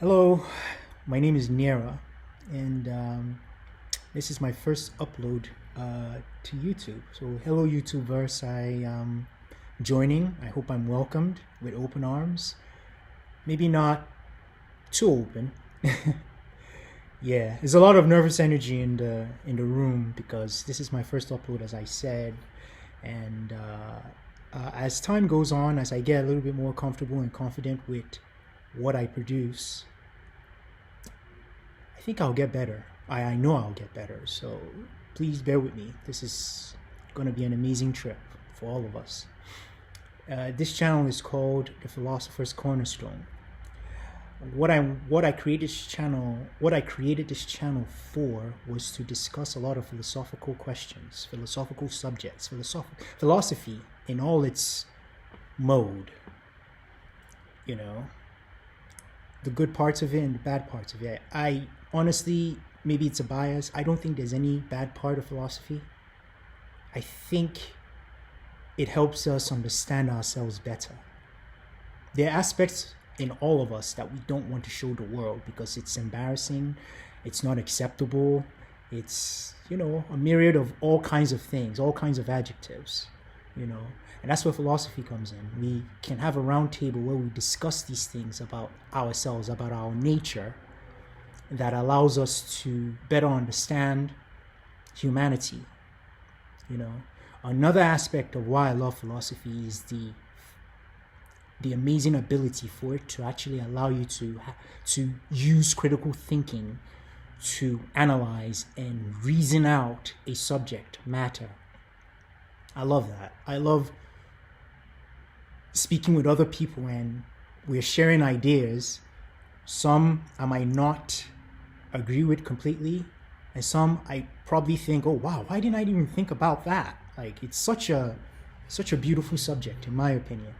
Hello, my name is Nera, and this is my first upload to YouTube. So, hello, YouTubeverse. I am joining. I hope I'm welcomed with open arms. Maybe not too open. Yeah, there's a lot of nervous energy in the room because this is my first upload, as I said, and as time goes on, as I get a little bit more comfortable and confident with what I produce, I think I'll get better. I know I'll get better. So please bear with me. This is going to be an amazing trip for all of us. This channel is called The Philosopher's Cornerstone. What I created this channel for was to discuss a lot of philosophical questions, philosophical subjects, philosophy in all its mode. You know, the good parts of it and the bad parts of it. I honestly, maybe it's a bias. I don't think there's any bad part of philosophy. I think it helps us understand ourselves better. There are aspects in all of us that we don't want to show the world because it's embarrassing, it's not acceptable, it's, a myriad of all kinds of things, all kinds of adjectives, And that's where philosophy comes in. We can have a round table where we discuss these things about ourselves, about our nature, that allows us to better understand humanity. Another aspect of why I love philosophy is the amazing ability for it to actually allow you to use critical thinking to analyze and reason out a subject matter. I love that. I love speaking with other people and we're sharing ideas. Some I might not agree with completely, and some I probably think, oh wow, why didn't I even think about that? Like, it's such a beautiful subject in my opinion.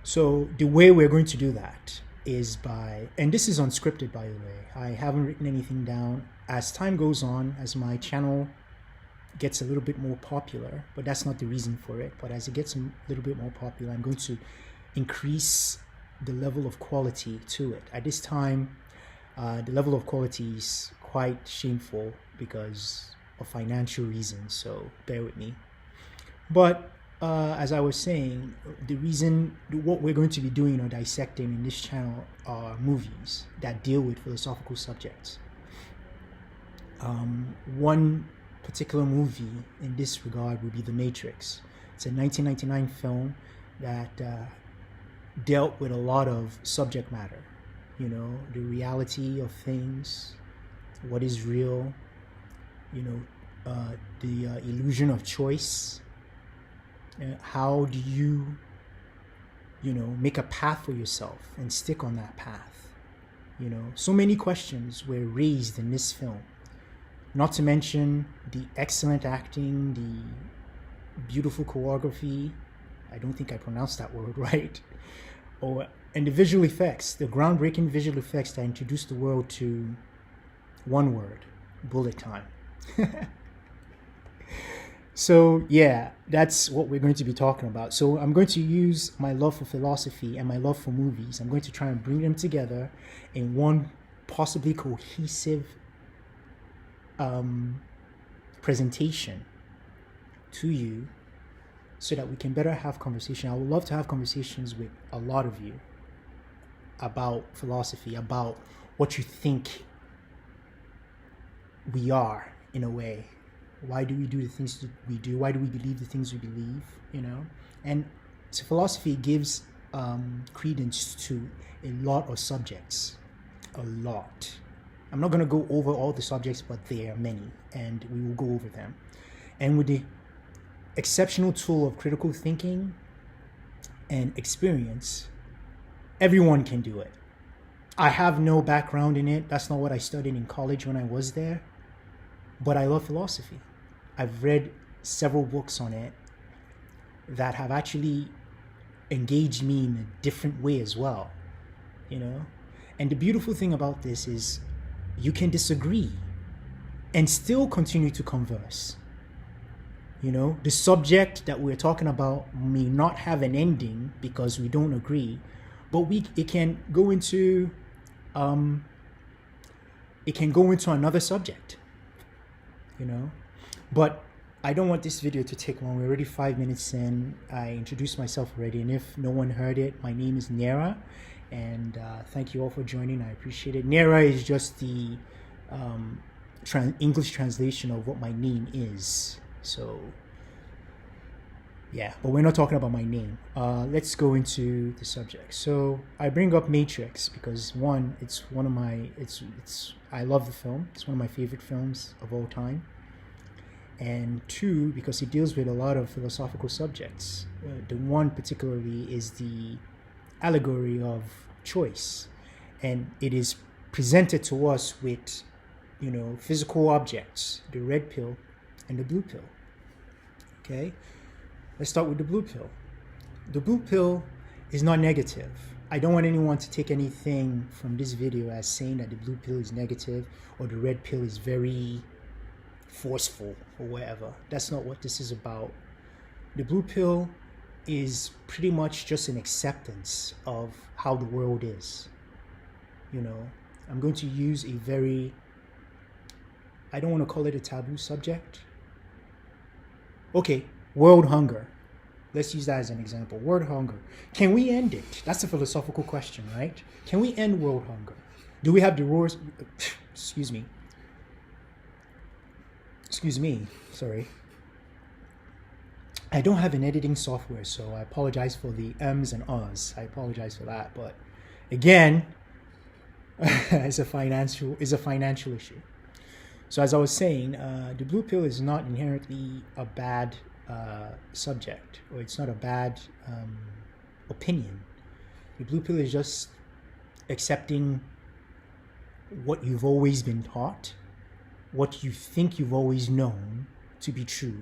So the way we're going to do that is by, and this is unscripted by the way, I haven't written anything down. As time goes on, as my channel gets a little bit more popular, but that's not the reason for it, but as it gets a little bit more popular, I'm going to increase the level of quality to it. At this time, the level of quality is quite shameful because of financial reasons, so bear with me. But as I was saying, what we're going to be doing or dissecting in this channel are movies that deal with philosophical subjects. One particular movie in this regard would be The Matrix. It's a 1999 film that dealt with a lot of subject matter. The reality of things, what is real, the illusion of choice. How do you, make a path for yourself and stick on that path? So many questions were raised in this film. Not to mention the excellent acting, the beautiful choreography. I don't think I pronounced that word right. And the visual effects, the groundbreaking visual effects that introduced the world to one word: bullet time. So yeah, that's what we're going to be talking about. So I'm going to use my love for philosophy and my love for movies. I'm going to try and bring them together in one possibly cohesive presentation to you so that we can better have conversation. I would love to have conversations with a lot of you about philosophy, about what you think we are in a way. Why do we do the things that we do? Why do we believe the things we believe? And so philosophy gives credence to a lot of subjects. A lot. I'm not going to go over all the subjects, but there are many, and we will go over them. And with the exceptional tool of critical thinking and experience, everyone can do it. I have no background in it. That's not what I studied in college when I was there. But I love philosophy. I've read several books on it that have actually engaged me in a different way as well, And the beautiful thing about this is you can disagree and still continue to converse. The subject that we're talking about may not have an ending because we don't agree, but it can go into another subject, you know. But I don't want this video to take long. We're already 5 minutes in. I introduced myself already, and if no one heard it, my name is Nera, and thank you all for joining. I appreciate it. Nera is just the English translation of what my name is. So yeah, but we're not talking about my name. Let's go into the subject. So I bring up Matrix because one, I love the film. It's one of my favorite films of all time. And two, because it deals with a lot of philosophical subjects. The one particularly is the allegory of choice, and it is presented to us with, physical objects, the red pill and the blue pill. Okay, let's start with the blue pill. The blue pill is not negative. I don't want anyone to take anything from this video as saying that the blue pill is negative or the red pill is very forceful or whatever. That's not what this is about. The blue pill is pretty much just an acceptance of how the world is. I'm going to use I don't want to call it a taboo subject. Okay, world hunger. Let's use that as an example. World hunger. Can we end it? That's a philosophical question, right? Can we end world hunger? Do we have the rules? Excuse me, sorry. I don't have an editing software, so I apologize for the M's and R's. I apologize for that, but again, it's a financial issue. So as I was saying, the blue pill is not inherently a bad subject, or it's not a bad opinion. The blue pill is just accepting what you've always been taught, what you think you've always known to be true.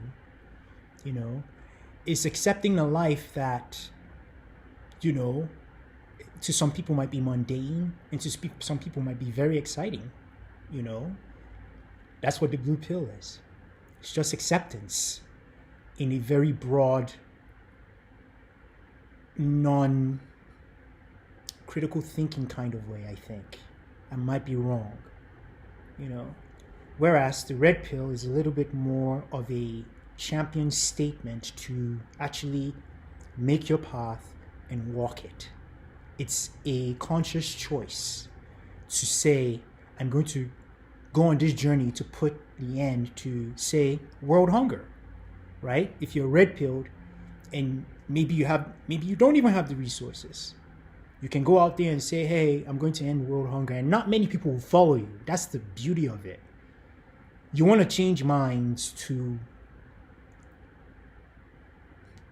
It's accepting a life that, to some people might be mundane, and to some people might be very exciting. That's what the blue pill is. It's just acceptance in a very broad, non-critical thinking kind of way, I think. I might be wrong, Whereas the red pill is a little bit more of a champion statement to actually make your path and walk it. It's a conscious choice to say, I'm going to go on this journey to put the end to, say, world hunger, right? If you're red pilled and maybe you don't even have the resources, you can go out there and say, hey, I'm going to end world hunger, and not many people will follow you. That's the beauty of it. You want to change minds to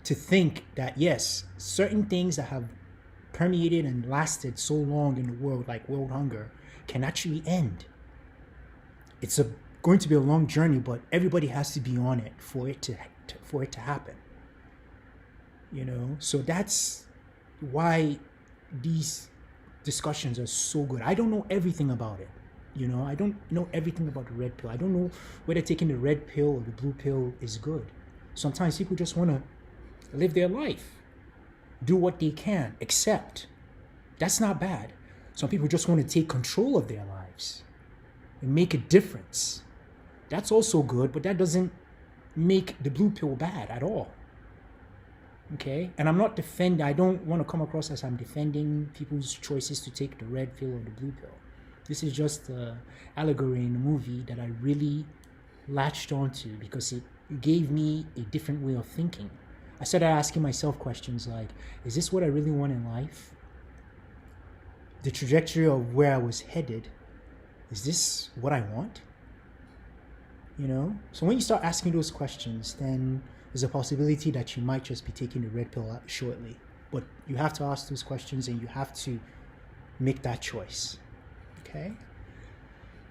think that, yes, certain things that have permeated and lasted so long in the world, like world hunger, can actually end. It's going to be a long journey, but everybody has to be on it for it to happen. So that's why these discussions are so good. I don't know everything about it. I don't know everything about the red pill. I don't know whether taking the red pill or the blue pill is good. Sometimes people just want to live their life, do what they can, accept. That's not bad. Some people just want to take control of their lives and make a difference. That's also good, but that doesn't make the blue pill bad at all. Okay? And I don't want to come across as I'm defending people's choices to take the red pill or the blue pill. This is just an allegory in the movie that I really latched onto because it gave me a different way of thinking. I started asking myself questions like, is this what I really want in life? The trajectory of where I was headed, is this what I want? So when you start asking those questions, then there's a possibility that you might just be taking the red pill shortly. But you have to ask those questions and you have to make that choice. Okay?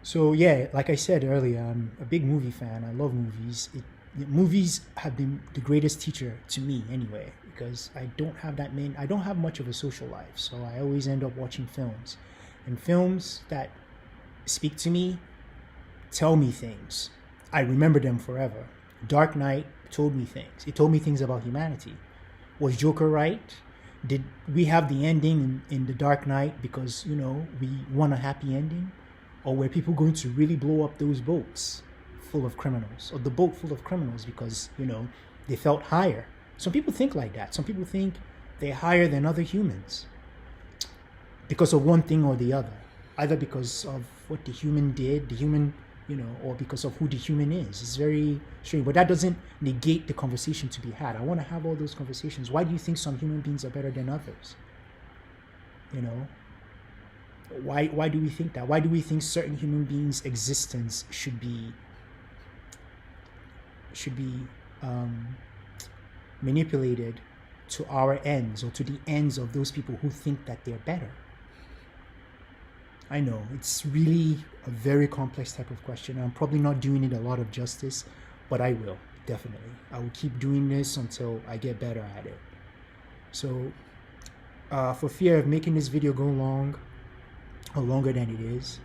So yeah, like I said earlier, I'm a big movie fan. I love movies. Movies have been the greatest teacher to me anyway, because I don't have much of a social life, so I always end up watching films. And films that speak to me tell me things. I remember them forever. Dark Knight told me things. It told me things about humanity. Was Joker right? Did we have the ending in The Dark Knight because, we want a happy ending? Or were people going to really blow up those boats full of criminals? Or the boat full of criminals because, they felt higher? Some people think like that. Some people think they're higher than other humans because of one thing or the other. Either because of what the human did, or because of who the human is. It's very strange. But that doesn't negate the conversation to be had. I want to have all those conversations. Why do you think some human beings are better than others? Why do we think that? Why do we think certain human beings' existence should be manipulated to our ends or to the ends of those people who think that they're better? I know it's really a very complex type of question. I'm probably not doing it a lot of justice, but I will, definitely. I will keep doing this until I get better at it. So for fear of making this video go long or longer than it is,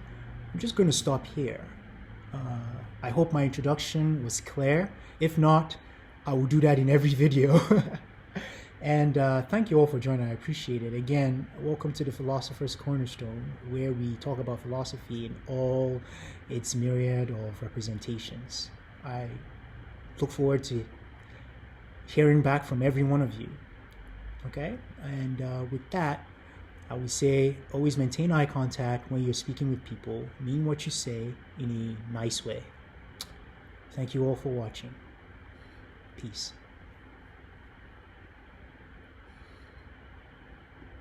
I'm just going to stop here. I hope my introduction was clear. If not, I will do that in every video. And thank you all for joining. I appreciate it. Again, welcome to the Philosopher's Cornerstone, where we talk about philosophy in all its myriad of representations. I look forward to hearing back from every one of you. Okay? And with that, I would say always maintain eye contact when you're speaking with people. Mean what you say in a nice way. Thank you all for watching. Peace.